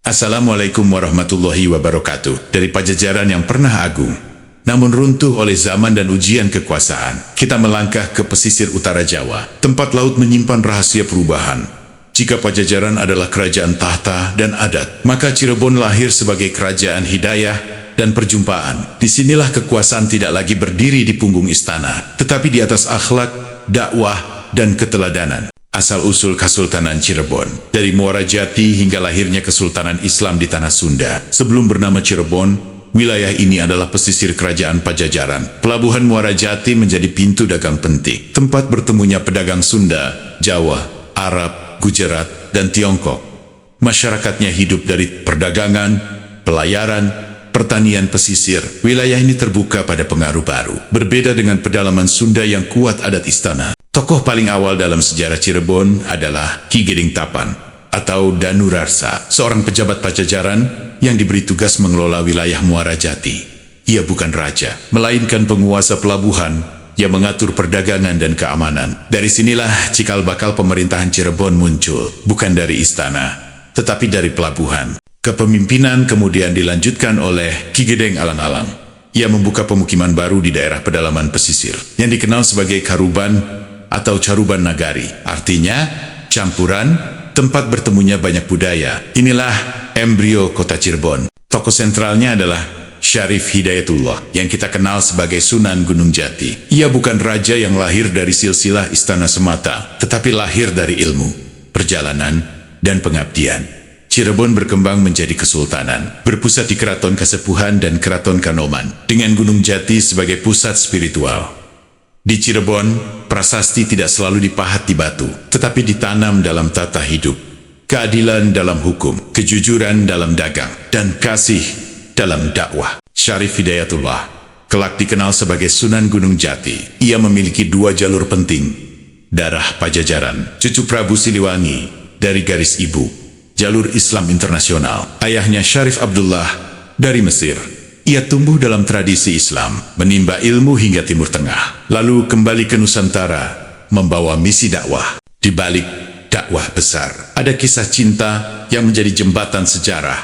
Assalamualaikum warahmatullahi wabarakatuh. Dari Pajajaran yang pernah agung, namun runtuh oleh zaman dan ujian kekuasaan, kita melangkah ke pesisir utara Jawa. Tempat laut menyimpan rahasia perubahan. Jika Pajajaran adalah kerajaan tahta dan adat, maka Cirebon lahir sebagai kerajaan hidayah dan perjumpaan. Disinilah kekuasaan tidak lagi berdiri di punggung istana, tetapi di atas akhlak, dakwah, dan keteladanan. Asal-usul Kesultanan Cirebon, dari Muara Jati hingga lahirnya Kesultanan Islam di Tanah Sunda. Sebelum bernama Cirebon, wilayah ini adalah pesisir kerajaan Pajajaran. Pelabuhan Muara Jati menjadi pintu dagang penting, tempat bertemunya pedagang Sunda, Jawa, Arab, Gujarat, dan Tiongkok. Masyarakatnya hidup dari perdagangan, pelayaran, pertanian pesisir. Wilayah ini terbuka pada pengaruh baru. Berbeda dengan pedalaman Sunda yang kuat adat istana. Tokoh paling awal dalam sejarah Cirebon adalah Ki Gedeng Tapan atau Danurarsa, seorang pejabat Pajajaran yang diberi tugas mengelola wilayah Muara Jati. Ia bukan raja, melainkan penguasa pelabuhan yang mengatur perdagangan dan keamanan. Dari sinilah cikal bakal pemerintahan Cirebon muncul, bukan dari istana, tetapi dari pelabuhan. Kepemimpinan kemudian dilanjutkan oleh Ki Gedeng Alang-Alang. Ia membuka pemukiman baru di daerah pedalaman pesisir, yang dikenal sebagai Karuban atau Caruban Nagari, artinya campuran, tempat bertemunya banyak budaya. Inilah embrio kota Cirebon. Tokoh sentralnya adalah Syarif Hidayatullah, yang kita kenal sebagai Sunan Gunung Jati. Ia bukan raja yang lahir dari silsilah istana semata, tetapi lahir dari ilmu, perjalanan, dan pengabdian. Cirebon berkembang menjadi kesultanan, berpusat di Keraton Kasepuhan dan Keraton Kanoman, dengan Gunung Jati sebagai pusat spiritual. Di Cirebon, prasasti tidak selalu dipahat di batu, tetapi ditanam dalam tata hidup. Keadilan dalam hukum, kejujuran dalam dagang, dan kasih dalam dakwah. Syarif Hidayatullah, kelak dikenal sebagai Sunan Gunung Jati. Ia memiliki dua jalur penting. Darah Pajajaran, cucu Prabu Siliwangi, dari garis ibu. Jalur Islam internasional, ayahnya Syarif Abdullah, dari Mesir. Ia tumbuh dalam tradisi Islam, menimba ilmu hingga Timur Tengah, lalu kembali ke Nusantara, membawa misi dakwah. Di balik dakwah besar, ada kisah cinta yang menjadi jembatan sejarah.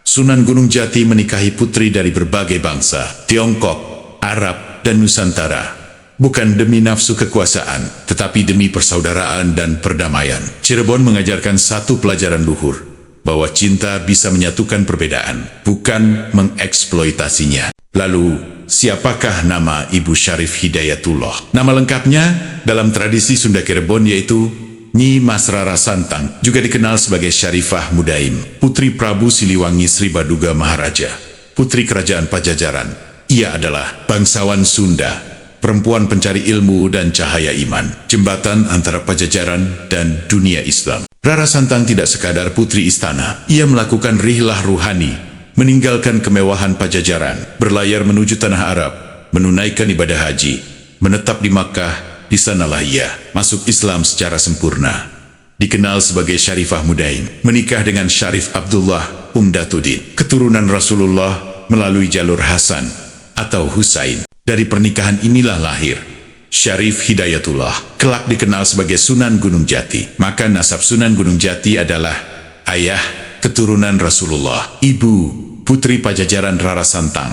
Sunan Gunung Jati menikahi putri dari berbagai bangsa, Tiongkok, Arab, dan Nusantara. Bukan demi nafsu kekuasaan, tetapi demi persaudaraan dan perdamaian. Cirebon mengajarkan satu pelajaran luhur, bahwa cinta bisa menyatukan perbedaan, bukan mengeksploitasinya. Lalu, siapakah nama Ibu Syarif Hidayatullah? Nama lengkapnya dalam tradisi Sunda Cirebon yaitu Nyi Mas Rara Santang, juga dikenal sebagai Syarifah Mudaim, putri Prabu Siliwangi Sri Baduga Maharaja, putri kerajaan Pajajaran. Ia adalah bangsawan Sunda, perempuan pencari ilmu dan cahaya iman, jembatan antara Pajajaran dan dunia Islam. Rara Santang tidak sekadar putri istana, ia melakukan rihlah ruhani, meninggalkan kemewahan Pajajaran, berlayar menuju tanah Arab, menunaikan ibadah haji, menetap di Makkah. Di sanalah ia masuk Islam secara sempurna. Dikenal sebagai Syarifah Mudaim, menikah dengan Syarif Abdullah Umdatuddin, keturunan Rasulullah melalui jalur Hasan atau Husain. Dari pernikahan inilah lahir Syarif Hidayatullah, kelak dikenal sebagai Sunan Gunung Jati. Maka nasab Sunan Gunung Jati adalah ayah keturunan Rasulullah, ibu putri Pajajaran Rara Santang.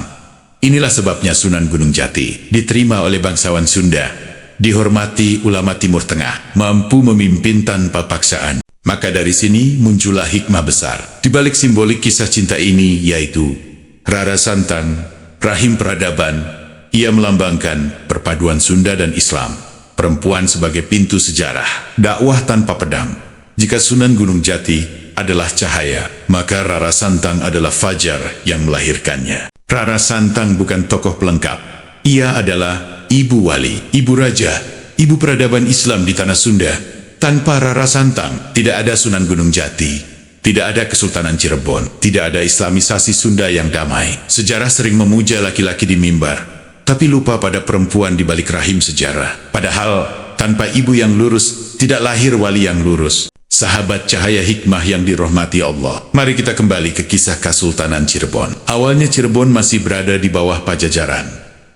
Inilah sebabnya Sunan Gunung Jati diterima oleh bangsawan Sunda, dihormati ulama Timur Tengah, mampu memimpin tanpa paksaan. Maka dari sini muncullah hikmah besar di balik simbolik kisah cinta ini, yaitu Rara Santang, rahim peradaban. Ia melambangkan perpaduan Sunda dan Islam, perempuan sebagai pintu sejarah, dakwah tanpa pedang. Jika Sunan Gunung Jati adalah cahaya, maka Rara Santang adalah fajar yang melahirkannya. Rara Santang bukan tokoh pelengkap. Ia adalah ibu wali, ibu raja, ibu peradaban Islam di tanah Sunda. Tanpa Rara Santang, tidak ada Sunan Gunung Jati, tidak ada Kesultanan Cirebon, tidak ada Islamisasi Sunda yang damai. Sejarah sering memuja laki-laki di mimbar, tapi lupa pada perempuan di balik rahim sejarah. Padahal, tanpa ibu yang lurus, tidak lahir wali yang lurus. Sahabat cahaya hikmah yang dirahmati Allah. Mari kita kembali ke kisah Kesultanan Cirebon. Awalnya Cirebon masih berada di bawah Pajajaran.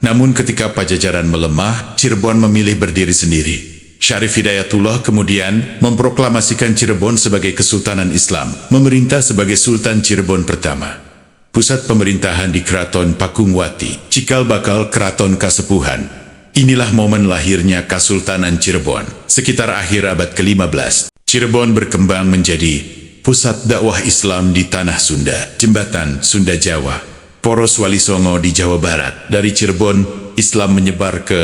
Namun ketika Pajajaran melemah, Cirebon memilih berdiri sendiri. Syarif Hidayatullah kemudian memproklamasikan Cirebon sebagai Kesultanan Islam, memerintah sebagai Sultan Cirebon pertama. Pusat pemerintahan di Keraton Pakungwati, cikal bakal Keraton Kasepuhan. Inilah momen lahirnya Kesultanan Cirebon. Sekitar akhir abad ke-15, Cirebon berkembang menjadi pusat dakwah Islam di Tanah Sunda, Jembatan Sunda Jawa, Poros Wali Songo di Jawa Barat. Dari Cirebon, Islam menyebar ke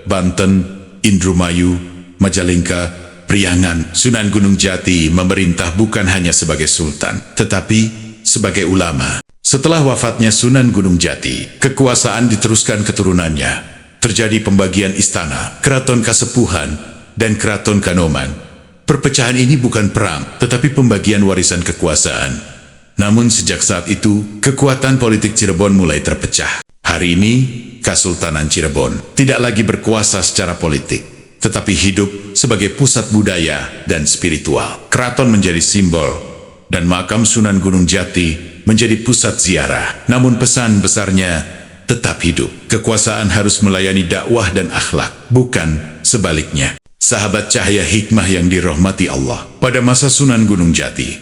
Banten, Indramayu, Majalengka, Priangan. Sunan Gunung Jati memerintah bukan hanya sebagai sultan, tetapi sebagai ulama. Setelah wafatnya Sunan Gunung Jati, kekuasaan diteruskan keturunannya. Terjadi pembagian istana, Keraton Kasepuhan, dan Keraton Kanoman. Perpecahan ini bukan perang, tetapi pembagian warisan kekuasaan. Namun sejak saat itu, kekuatan politik Cirebon mulai terpecah. Hari ini, Kesultanan Cirebon tidak lagi berkuasa secara politik, tetapi hidup sebagai pusat budaya dan spiritual. Keraton menjadi simbol, dan makam Sunan Gunung Jati menjadi pusat ziarah. Namun pesan besarnya tetap hidup. Kekuasaan harus melayani dakwah dan akhlak, bukan sebaliknya. Sahabat cahaya hikmah yang dirahmati Allah. Pada masa Sunan Gunung Jati,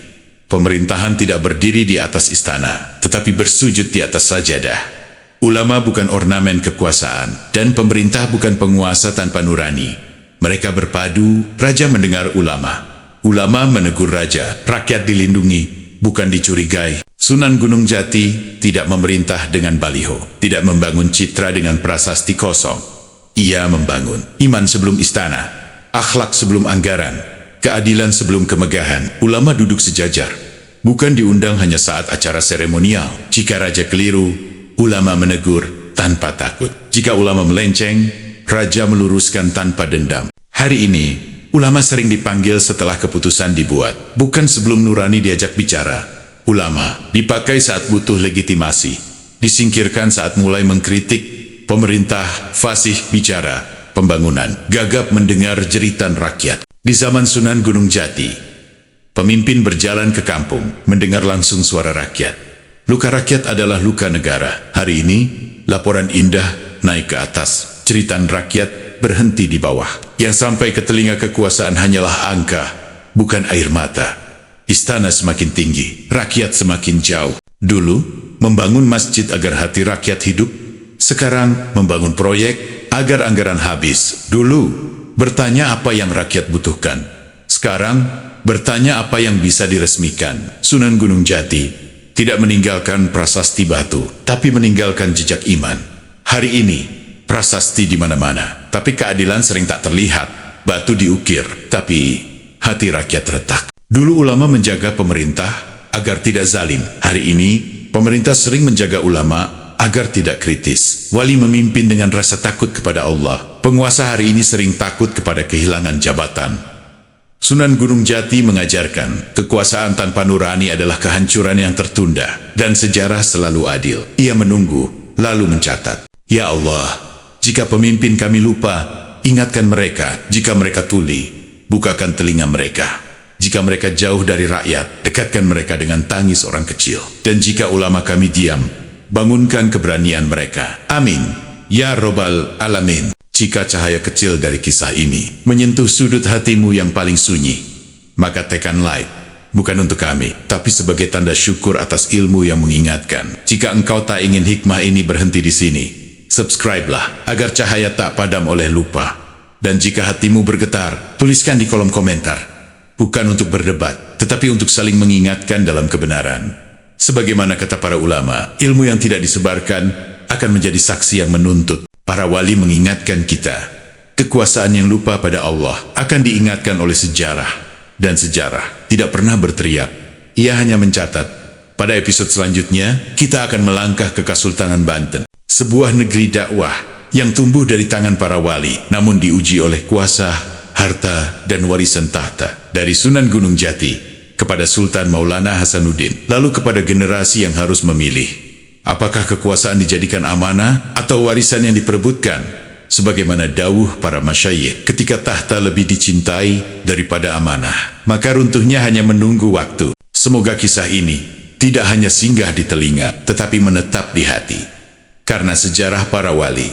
pemerintahan tidak berdiri di atas istana, tetapi bersujud di atas sajadah. Ulama bukan ornamen kekuasaan, dan pemerintah bukan penguasa tanpa nurani. Mereka berpadu, raja mendengar ulama. Ulama menegur raja, rakyat dilindungi, bukan dicurigai. Sunan Gunung Jati tidak memerintah dengan baliho, tidak membangun citra dengan prasasti kosong. Ia membangun iman sebelum istana, akhlak sebelum anggaran, keadilan sebelum kemegahan. Ulama duduk sejajar, bukan diundang hanya saat acara seremonial. Jika raja keliru, ulama menegur tanpa takut. Jika ulama melenceng, raja meluruskan tanpa dendam. Hari ini, ulama sering dipanggil setelah keputusan dibuat, bukan sebelum nurani diajak bicara. Ulama dipakai saat butuh legitimasi, disingkirkan saat mulai mengkritik pemerintah, fasih bicara pembangunan, gagap mendengar jeritan rakyat. Di zaman Sunan Gunung Jati, pemimpin berjalan ke kampung, mendengar langsung suara rakyat. Luka rakyat adalah luka negara. Hari ini, laporan indah naik ke atas, jeritan rakyat berhenti di bawah. Yang sampai ke telinga kekuasaan hanyalah angka, bukan air mata. Istana semakin tinggi, rakyat semakin jauh. Dulu, membangun masjid agar hati rakyat hidup. Sekarang, membangun proyek agar anggaran habis. Dulu, bertanya apa yang rakyat butuhkan. Sekarang, bertanya apa yang bisa diresmikan. Sunan Gunung Jati tidak meninggalkan prasasti batu, tapi meninggalkan jejak iman. Hari ini, prasasti di mana-mana, tapi keadilan sering tak terlihat. Batu diukir, tapi hati rakyat retak. Dulu ulama menjaga pemerintah agar tidak zalim. Hari ini, pemerintah sering menjaga ulama agar tidak kritis. Wali memimpin dengan rasa takut kepada Allah. Penguasa hari ini sering takut kepada kehilangan jabatan. Sunan Gunung Jati mengajarkan, kekuasaan tanpa nurani adalah kehancuran yang tertunda, dan sejarah selalu adil. Ia menunggu, lalu mencatat. Ya Allah, jika pemimpin kami lupa, ingatkan mereka. Jika mereka tuli, bukakan telinga mereka. Jika mereka jauh dari rakyat, dekatkan mereka dengan tangis orang kecil. Dan jika ulama kami diam, bangunkan keberanian mereka. Amin. Ya Robbal Alamin. Jika cahaya kecil dari kisah ini menyentuh sudut hatimu yang paling sunyi, maka tekan like, bukan untuk kami, tapi sebagai tanda syukur atas ilmu yang mengingatkan. Jika engkau tak ingin hikmah ini berhenti di sini, subscribe-lah, agar cahaya tak padam oleh lupa. Dan jika hatimu bergetar, tuliskan di kolom komentar. Bukan untuk berdebat, tetapi untuk saling mengingatkan dalam kebenaran. Sebagaimana kata para ulama, ilmu yang tidak disebarkan akan menjadi saksi yang menuntut. Para wali mengingatkan kita, kekuasaan yang lupa pada Allah akan diingatkan oleh sejarah. Dan sejarah tidak pernah berteriak, ia hanya mencatat. Pada episode selanjutnya, kita akan melangkah ke Kesultanan Banten. Sebuah negeri dakwah yang tumbuh dari tangan para wali, namun diuji oleh kuasa, harta, dan warisan tahta. Dari Sunan Gunung Jati kepada Sultan Maulana Hasanuddin, lalu kepada generasi yang harus memilih. Apakah kekuasaan dijadikan amanah atau warisan yang diperebutkan? Sebagaimana dawuh para masyayikh, ketika tahta lebih dicintai daripada amanah, maka runtuhnya hanya menunggu waktu. Semoga kisah ini tidak hanya singgah di telinga, tetapi menetap di hati. Karena sejarah para wali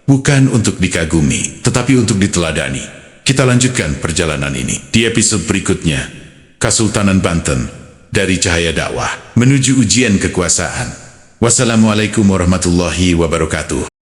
bukan untuk dikagumi, tetapi untuk diteladani. Kita lanjutkan perjalanan ini di episode berikutnya. Kesultanan Banten, dari cahaya dakwah menuju ujian kekuasaan. Wassalamualaikum warahmatullahi wabarakatuh.